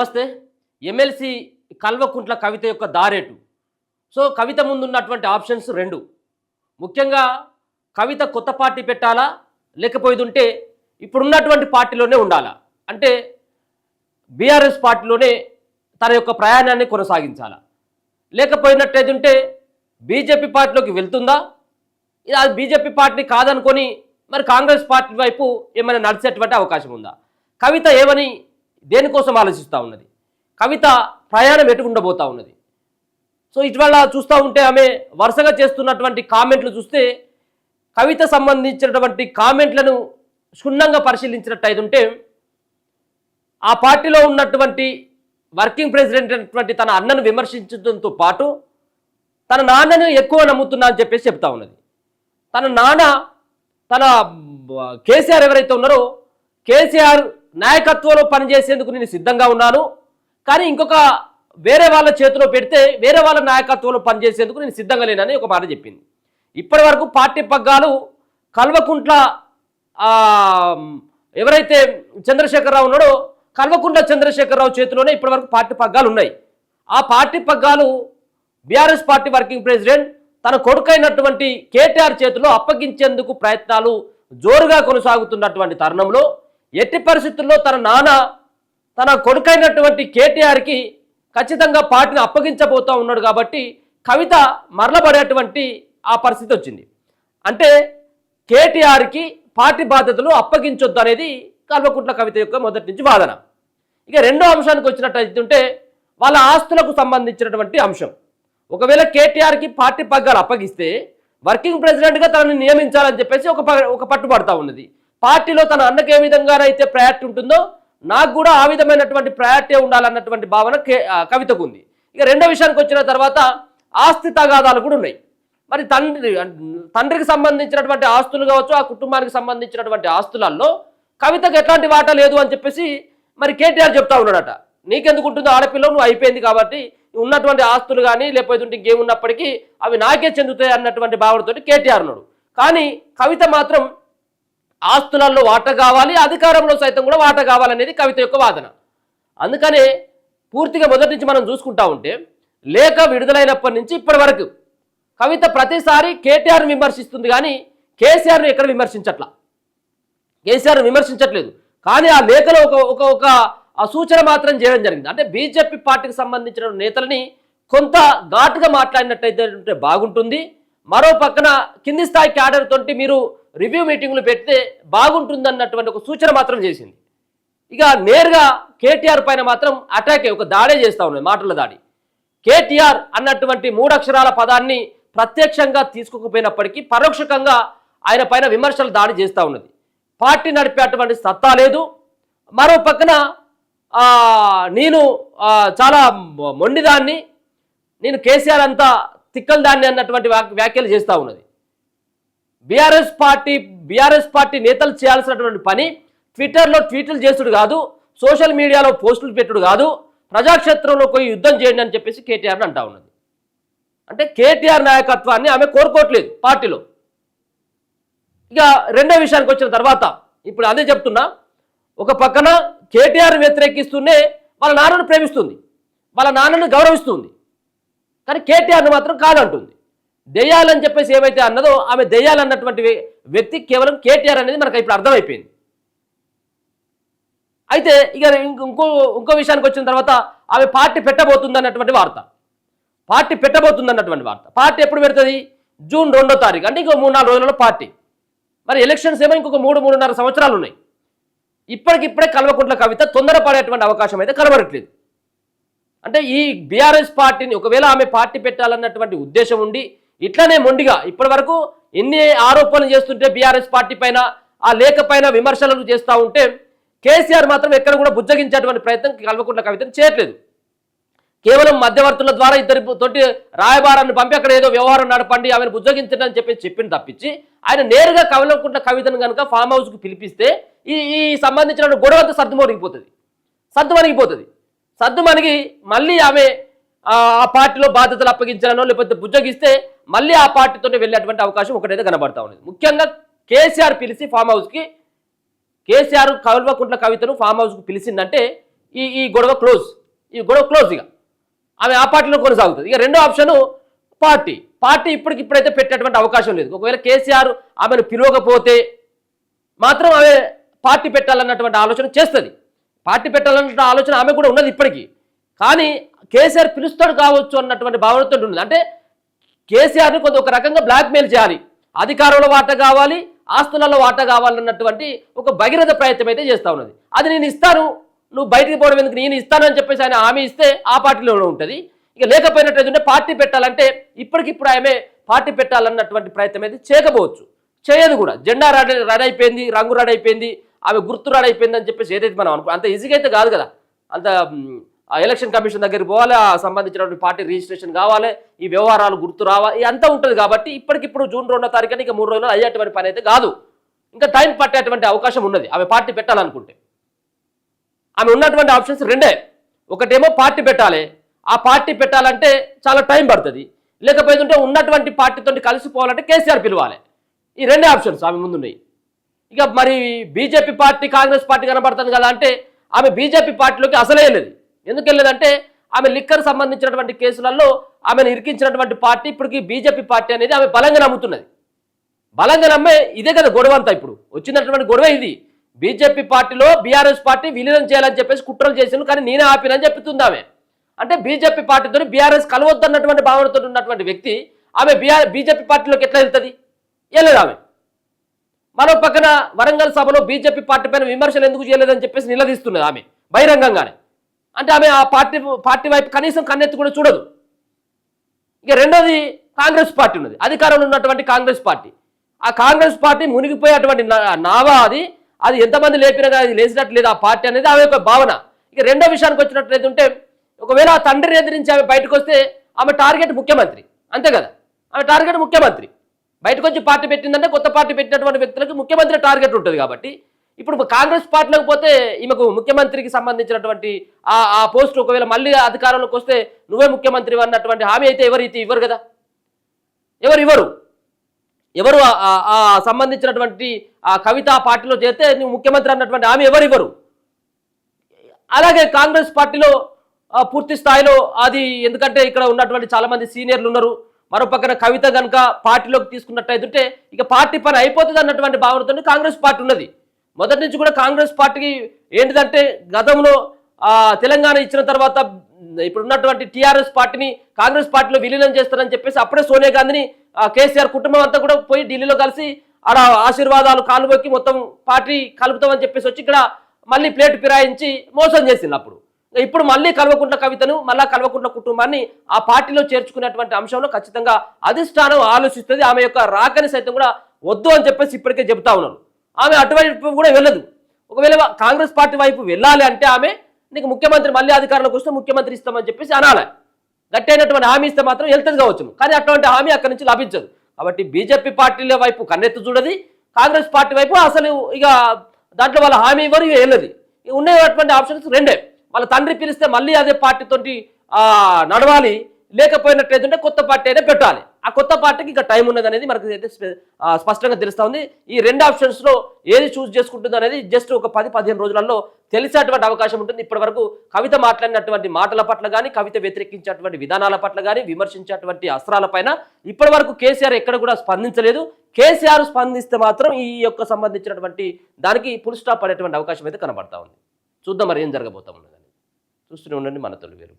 నమస్తే. ఎమ్మెల్సీ కల్వకుంట్ల కవిత యొక్క దారేటు. సో కవిత ముందున్నటువంటి ఆప్షన్స్ రెండు. ముఖ్యంగా కవిత కొత్త పార్టీ పెట్టాలా, లేకపోయిదుంటే ఇప్పుడున్నటువంటి పార్టీలోనే ఉండాలా, అంటే బీఆర్ఎస్ పార్టీలోనే తన యొక్క ప్రయాణాన్ని కొనసాగించాలా, లేకపోయినట్టయితే బీజేపీ పార్టీలోకి వెళ్తుందా, ఇది అది బీజేపీ పార్టీ కాదనుకొని మరి కాంగ్రెస్ పార్టీ వైపు ఏమైనా నడిచేటువంటి అవకాశం ఉందా? కవిత ఏమని దేనికోసం ఆలోచిస్తూ ఉన్నది? కవిత ప్రయాణం ఎటు ఉండబోతూ ఉన్నది? సో ఇటీవల చూస్తూ ఉంటే ఆమె వరుసగా చేస్తున్నటువంటి కామెంట్లు చూస్తే కవిత సంబంధించినటువంటి కామెంట్లను క్షుణ్ణంగా పరిశీలించినట్టయితే ఆ పార్టీలో ఉన్నటువంటి వర్కింగ్ ప్రెసిడెంట్ అయినటువంటి తన అన్నను విమర్శించడంతో పాటు తన నాన్నను ఎక్కువ నమ్ముతున్నా అని చెప్పేసి చెప్తా ఉన్నది. తన నాన్న తన కేసీఆర్ ఎవరైతే ఉన్నారో కేసీఆర్ నాయకత్వంలో పనిచేసేందుకు నేను సిద్ధంగా ఉన్నాను, కానీ ఇంకొక వేరే వాళ్ళ చేతిలో పెడితే వేరే వాళ్ళ నాయకత్వంలో పనిచేసేందుకు నేను సిద్ధంగా లేనని ఒక మాట చెప్పింది. ఇప్పటి వరకు పార్టీ పగ్గాలు కల్వకుంట్ల ఎవరైతే చంద్రశేఖరరావు ఉన్నాడో కల్వకుంట్ల చంద్రశేఖరరావు చేతిలోనే ఇప్పటివరకు పార్టీ పగ్గాలు ఉన్నాయి. ఆ పార్టీ పగ్గాలు బీఆర్ఎస్ పార్టీ వర్కింగ్ ప్రెసిడెంట్ తన కొడుకైనటువంటి కేటీఆర్ చేతిలో అప్పగించేందుకు ప్రయత్నాలు జోరుగా కొనసాగుతున్నటువంటి తరుణంలో ఎట్టి పరిస్థితుల్లో తన నాన్న తన కొడుకైనటువంటి కేటీఆర్కి ఖచ్చితంగా పార్టీని అప్పగించబోతూ ఉన్నాడు. కాబట్టి కవిత మరలబడేటువంటి ఆ పరిస్థితి వచ్చింది. అంటే కేటీఆర్కి పార్టీ బాధ్యతలు అప్పగించొద్దు అనేది కల్వకుంట్ల కవిత యొక్క మొదటి నుంచి వాదన. ఇక రెండో అంశానికి వచ్చినట్టయితే వాళ్ళ ఆస్తులకు సంబంధించినటువంటి అంశం. ఒకవేళ కేటీఆర్కి పార్టీ పగ్గాలు అప్పగిస్తే వర్కింగ్ ప్రెసిడెంట్గా తనని నియమించాలని చెప్పేసి ఒక పట్టుబడతా ఉన్నది. పార్టీలో తన అన్నకి ఏ విధంగానైతే ప్రయారిటీ ఉంటుందో నాకు కూడా ఆ విధమైనటువంటి ప్రయారిటీ ఉండాలన్నటువంటి భావన కవితకు ఉంది. ఇక రెండో విషయానికి వచ్చిన తర్వాత ఆస్తి తగాదాలు కూడా ఉన్నాయి. మరి తండ్రికి సంబంధించినటువంటి ఆస్తులు కావచ్చు, ఆ కుటుంబానికి సంబంధించినటువంటి ఆస్తులలో కవితకు ఎట్లాంటి వాటా లేదు అని చెప్పేసి మరి కేటీఆర్ చెప్తా ఉన్నాడట. నీకెందుకు ఉంటుందో, ఆడపిల్ల నువ్వు అయిపోయింది కాబట్టి ఉన్నటువంటి ఆస్తులు కానీ లేకపోతే ఇంకేమున్నప్పటికీ అవి నాకే చెందుతాయి అన్నటువంటి భావనతో కేటీఆర్ ఉన్నాడు. కానీ కవిత మాత్రం ఆస్తులలో వాటా కావాలి, అధికారంలో సైతం కూడా వాటా కావాలనేది కవిత యొక్క వాదన. అందుకనే పూర్తిగా మొదటి నుంచి మనం చూసుకుంటా ఉంటే లేఖ విడుదలైనప్పటి నుంచి ఇప్పటి వరకు కవిత ప్రతిసారి కేటీఆర్ని విమర్శిస్తుంది, కానీ కేసీఆర్ని ఎక్కడ కేసీఆర్ని విమర్శించట్లేదు. కానీ ఆ లేఖలో ఒక సూచన మాత్రం చేయడం జరిగింది. అంటే బీజేపీ పార్టీకి సంబంధించిన నేతలని కొంత ఘాటుగా మాట్లాడినట్టయితే బాగుంటుంది, మరో పక్కన కింది స్థాయి క్యాడర్ తోటి మీరు రివ్యూ మీటింగ్లు పెడితే బాగుంటుంది అన్నటువంటి ఒక సూచన మాత్రం చేసింది. ఇక నేరుగా కేటీఆర్ పైన మాత్రం అటాక్ ఒక దాడే చేస్తూ ఉన్నది, మాటల దాడి. కేటీఆర్ అన్నటువంటి 3 అక్షరాల పదాన్ని ప్రత్యక్షంగా తీసుకోకపోయినప్పటికీ పరోక్షకంగా ఆయన పైన విమర్శలు దాడి చేస్తూ ఉన్నది. పార్టీ నడిపేటువంటి సత్తా లేదు, మరో పక్కన నేను చాలా మొండిదాన్ని, నేను కేసీఆర్ అంతా తిక్కల దాన్ని అన్నటువంటి వ్యాఖ్యలు చేస్తూ ఉన్నది. బీఆర్ఎస్ పార్టీ నేతలు చేయాల్సినటువంటి పని ట్విట్టర్లో ట్వీట్లు చేసుడు కాదు, సోషల్ మీడియాలో పోస్టులు పెట్టుడు కాదు, ప్రజాక్షేత్రంలో పోయి యుద్ధం చేయండి అని చెప్పేసి కేటీఆర్ని అంటా ఉన్నది. అంటే కేటీఆర్ నాయకత్వాన్ని ఆమె కోరుకోవట్లేదు పార్టీలో. ఇక రెండో విషయానికి వచ్చిన తర్వాత ఇప్పుడు అదే చెప్తున్నా, ఒక పక్కన కేటీఆర్ వ్యతిరేకిస్తూనే వాళ్ళ నాన్నను ప్రేమిస్తుంది, వాళ్ళ నాన్నను గౌరవిస్తుంది, కానీ కేటీఆర్ని మాత్రం కాదంటుంది. దెయ్యాలని చెప్పేసి ఏమైతే అన్నదో ఆమె దెయ్యాలన్నటువంటి వ్యక్తి కేవలం కేటీఆర్ అనేది మనకు ఇప్పుడు అర్థమైపోయింది. అయితే ఇక ఇంకో విషయానికి వచ్చిన తర్వాత ఆమె పార్టీ పెట్టబోతుందన్నటువంటి వార్త. పార్టీ ఎప్పుడు పెడుతుంది? జూన్ 2వ తారీఖు, అంటే ఇంకో 3-4 రోజులలో పార్టీ. మరి ఎలక్షన్స్ ఏమో ఇంకొక 3-3.5 సంవత్సరాలు ఉన్నాయి. ఇప్పటికిప్పుడే కల్వకుంట్ల కవిత తొందరపడేటువంటి అవకాశం అయితే కనబడట్లేదు. అంటే ఈ బీఆర్ఎస్ పార్టీని ఒకవేళ ఆమె పార్టీ పెట్టాలన్నటువంటి ఉద్దేశం ఉండి ఇట్లనే మొండిగా ఇప్పటి వరకు ఎన్ని ఆరోపణలు చేస్తుంటే బీఆర్ఎస్ పార్టీ పైన, ఆ లేఖ పైన విమర్శలు చేస్తూ ఉంటే కేసీఆర్ మాత్రం ఎక్కడ కూడా బుజ్జగించేటువంటి ప్రయత్నం కల్వకుంట్ల కవితను చేయట్లేదు. కేవలం మధ్యవర్తుల ద్వారా ఇద్దరితోటి రాయబారాన్ని పంపి అక్కడ ఏదో వ్యవహారం నడపండి, ఆమెను బుజ్జగించండి అని చెప్పింది తప్పించి ఆయన నేరుగా కల్వకుంట్ల కవితను కనుక ఫామ్ హౌస్కి పిలిపిస్తే ఈ సంబంధించిన గొడవంతా సర్దుమణిగిపోతుంది. మళ్ళీ ఆమె ఆ పార్టీలో బాధ్యతలు అప్పగించాలనో లేకపోతే బుజ్జగిస్తే మళ్ళీ ఆ పార్టీతో వెళ్ళేటువంటి అవకాశం ఒకటైతే కనబడతా ఉన్నది. ముఖ్యంగా కేసీఆర్ పిలిచి ఫామ్ హౌస్కి, కేసీఆర్ కల్వకుంట్ల కవితను ఫామ్ హౌస్కి పిలిచిందంటే ఈ గొడవ క్లోజ్, ఇక ఆమె ఆ పార్టీలో కొనసాగుతుంది. ఇక రెండో ఆప్షను పార్టీ ఇప్పటికిప్పుడైతే పెట్టేటువంటి అవకాశం లేదు. ఒకవేళ కేసీఆర్ ఆమెను పిలవకపోతే మాత్రం ఆమె పార్టీ పెట్టాలన్నటువంటి ఆలోచన చేస్తుంది. పార్టీ పెట్టాలన్న ఆలోచన ఆమె కూడా ఉన్నది ఇప్పటికీ. కానీ కేసీఆర్ పిలుస్తాడు కావచ్చు అన్నటువంటి భావనతో ఉంది. అంటే కేసీఆర్ని కొంత ఒక రకంగా బ్లాక్మెయిల్ చేయాలి, అధికారంలో వాటా కావాలి, ఆస్తులలో వాటా కావాలన్నటువంటి ఒక భగీరథ ప్రయత్నం అయితే చేస్తూ ఉన్నది. అది నేను ఇస్తాను, నువ్వు బయటికి పోవడం ఎందుకు, నేను ఇస్తాను అని చెప్పేసి ఆయన హామీ ఇస్తే ఆ పార్టీలో ఉంటుంది. ఇక లేకపోయినట్టు పార్టీ పెట్టాలంటే ఇప్పటికిప్పుడు ఆమె పార్టీ పెట్టాలన్నటువంటి ప్రయత్నం అయితే చేయకపోవచ్చు, చేయదు కూడా. జెండా రెడీ అయిపోయింది, రంగు రెడీ అయిపోయింది, ఆమె గుర్తు రెడీ అయిపోయింది అని చెప్పేసి ఏదైతే మనం అనుకో అంత ఈజీగా అయితే కాదు కదా. అంత ఎలక్షన్ కమిషన్ దగ్గరికి పోవాలి, ఆ సంబంధించినటువంటి పార్టీ రిజిస్ట్రేషన్ కావాలి, ఈ వ్యవహారాలు గుర్తు రావాలి, అంతా ఉంటుంది. కాబట్టి ఇప్పటికిప్పుడు జూన్ 2వ తారీఖున ఇక 3 రోజులు అయ్యేటువంటి పని అయితే కాదు. ఇంకా టైం పట్టేటువంటి అవకాశం ఉన్నది ఆమె పార్టీ పెట్టాలనుకుంటే. ఆమె ఉన్నటువంటి ఆప్షన్స్ రెండే. ఒకటేమో పార్టీ పెట్టాలి, ఆ పార్టీ పెట్టాలంటే చాలా టైం పడుతుంది. లేకపోతే ఉన్నటువంటి పార్టీతో కలిసిపోవాలంటే కేసీఆర్ పిలవాలి. ఈ రెండే ఆప్షన్స్ ఆమె ముందున్నాయి. ఇక మరి బీజేపీ పార్టీ, కాంగ్రెస్ పార్టీ కనబడుతుంది కదా అంటే ఆమె బీజేపీ పార్టీలోకి అసలే వెళ్ళేది. ఎందుకు వెళ్ళేదంటే ఆమె లిక్కర్ సంబంధించినటువంటి కేసులలో ఆమెను ఇరికించినటువంటి పార్టీ ఇప్పటికి బీజేపీ పార్టీ అనేది ఆమె బలంగా నమ్ముతున్నది. బలంగా నమ్మే ఇదే కదా గొడవ అంతా. ఇప్పుడు వచ్చినటువంటి గొడవ ఇది. బీజేపీ పార్టీలో బీఆర్ఎస్ పార్టీ విలీనం చేయాలని చెప్పేసి కుట్రలు చేసిండు, కానీ నేనే ఆపినని చెప్తుంది ఆమె. అంటే బీజేపీ పార్టీతో బీఆర్ఎస్ కలవద్దన్నటువంటి భావనతో ఉన్నటువంటి వ్యక్తి ఆమె బీజేపీ పార్టీలోకి ఎట్లా వెళ్తుంది? వెళ్ళలేదు ఆమె. మరో పక్కన వరంగల్ సభలో బీజేపీ పార్టీ పైన విమర్శలు ఎందుకు చేయలేదని చెప్పేసి నిలదీస్తున్నది ఆమె బహిరంగంగానే. అంటే ఆమె ఆ పార్టీ వైపు కనీసం కన్నెత్తి కూడా చూడదు. ఇక రెండోది కాంగ్రెస్ పార్టీ ఉన్నది, అధికారంలో ఉన్నటువంటి కాంగ్రెస్ పార్టీ. ఆ కాంగ్రెస్ పార్టీ మునిగిపోయేటువంటి నావా అది ఎంతమంది లేపినా కానీ అది లేచినట్టు లేదు ఆ పార్టీ అనేది ఆమె యొక్క భావన. ఇక రెండో విషయానికి వచ్చినట్లయితే ఉంటే ఒకవేళ ఆ తండ్రిని ఎదిరించి ఆమె బయటకు వస్తే ఆమె టార్గెట్ ముఖ్యమంత్రి, అంతే కదా. ఆమె టార్గెట్ ముఖ్యమంత్రి. బయటకు వచ్చి పార్టీ పెట్టిందంటే కొత్త పార్టీ పెట్టినటువంటి వ్యక్తులకు ముఖ్యమంత్రి టార్గెట్ ఉంటుంది. కాబట్టి ఇప్పుడు కాంగ్రెస్ పార్టీలోకి పోతే ఈమెకు ముఖ్యమంత్రికి సంబంధించినటువంటి ఆ పోస్ట్ ఒకవేళ మళ్ళీ అధికారంలోకి వస్తే నువ్వే ముఖ్యమంత్రి అన్నటువంటి హామీ అయితే ఇవ్వరు కదా. ఎవరు ఆ సంబంధించినటువంటి ఆ కవిత పార్టీలో చేస్తే నువ్వు ముఖ్యమంత్రి అన్నటువంటి హామీ ఇవ్వరు. అలాగే కాంగ్రెస్ పార్టీలో పూర్తి స్థాయిలో అది, ఎందుకంటే ఇక్కడ ఉన్నటువంటి చాలా మంది సీనియర్లు ఉన్నారు. మరో పక్కన కవిత కనుక పార్టీలోకి తీసుకున్నట్టయితే ఇక పార్టీ పని అయిపోతుంది అన్నటువంటి భావనతో కాంగ్రెస్ పార్టీ ఉన్నది. మొదటి నుంచి కూడా కాంగ్రెస్ పార్టీకి ఏంటిదంటే గతంలో తెలంగాణ ఇచ్చిన తర్వాత ఇప్పుడు ఉన్నటువంటి టీఆర్ఎస్ పార్టీని కాంగ్రెస్ పార్టీలో విలీనం చేస్తారని చెప్పేసి అప్పుడే సోనియా గాంధీని కేసీఆర్ కుటుంబం అంతా కూడా పోయి ఢిల్లీలో కలిసి ఆడ ఆశీర్వాదాలు కాలువకి మొత్తం పార్టీ కలుపుతామని చెప్పేసి వచ్చి ఇక్కడ మళ్ళీ ప్లేట్ ఫిరాయించి మోసం చేసింది. అప్పుడు ఇప్పుడు మళ్ళీ కల్వకుంట్ల కవితను, మళ్ళా కల్వకుంట్ల కుటుంబాన్ని ఆ పార్టీలో చేర్చుకునేటువంటి అంశంలో ఖచ్చితంగా అధిష్టానం ఆలోచిస్తుంది. ఆమె యొక్క రాకని సైతం కూడా వద్దు అని చెప్పేసి ఇప్పటికే చెబుతా ఉన్నారు. ఆమె అటువైపు కూడా వెళ్ళదు. ఒకవేళ కాంగ్రెస్ పార్టీ వైపు వెళ్ళాలి అంటే ఆమె నీకు ముఖ్యమంత్రి మళ్ళీ అధికారంలోకి వస్తే ముఖ్యమంత్రి ఇస్తామని చెప్పేసి అనాలి. గట్టి అయినటువంటి హామీ ఇస్తే మాత్రం వెళ్తుంది కావచ్చు, కానీ అటువంటి హామీ అక్కడి నుంచి లభించదు. కాబట్టి బీజేపీ పార్టీల వైపు కన్నెత్తు చూడది, కాంగ్రెస్ పార్టీ వైపు అసలు ఇక దాంట్లో వాళ్ళ హామీ ఇవ్వరు, ఇక వెళ్ళదు. ఉండేటువంటి ఆప్షన్స్ రెండే. వాళ్ళ తండ్రి పిలిస్తే మళ్ళీ అదే పార్టీతోటి నడవాలి, లేకపోయినట్లయితే కొత్త పార్టీ అయినా పెట్టాలి. ఆ కొత్త పార్టీకి ఇక టైం ఉన్నది అనేది మనకు అయితే స్పష్టంగా తెలుస్తూ ఉంది. ఈ రెండు ఆప్షన్స్లో ఏది చూస్ చేసుకుంటుంది అనేది జస్ట్ ఒక 10-15 రోజులలో తెలిసేటువంటి అవకాశం ఉంటుంది. ఇప్పటి వరకు కవిత మాట్లాడినటువంటి మాటల పట్ల కానీ, కవిత వ్యతిరేకించేటువంటి విధానాల పట్ల కానీ, విమర్శించేటువంటి అస్త్రాలపైన ఇప్పటి వరకు కేసీఆర్ ఎక్కడ కూడా స్పందించలేదు. కేసీఆర్ స్పందిస్తే మాత్రం ఈ యొక్క సంబంధించినటువంటి దానికి ఫుల్ స్టాప్ పడేటువంటి అవకాశం అయితే కనబడతా ఉంది. చూద్దాం మరి ఏం జరగబోతా ఉన్నదని. చూస్తూనే ఉండండి మన తొలి వేరు.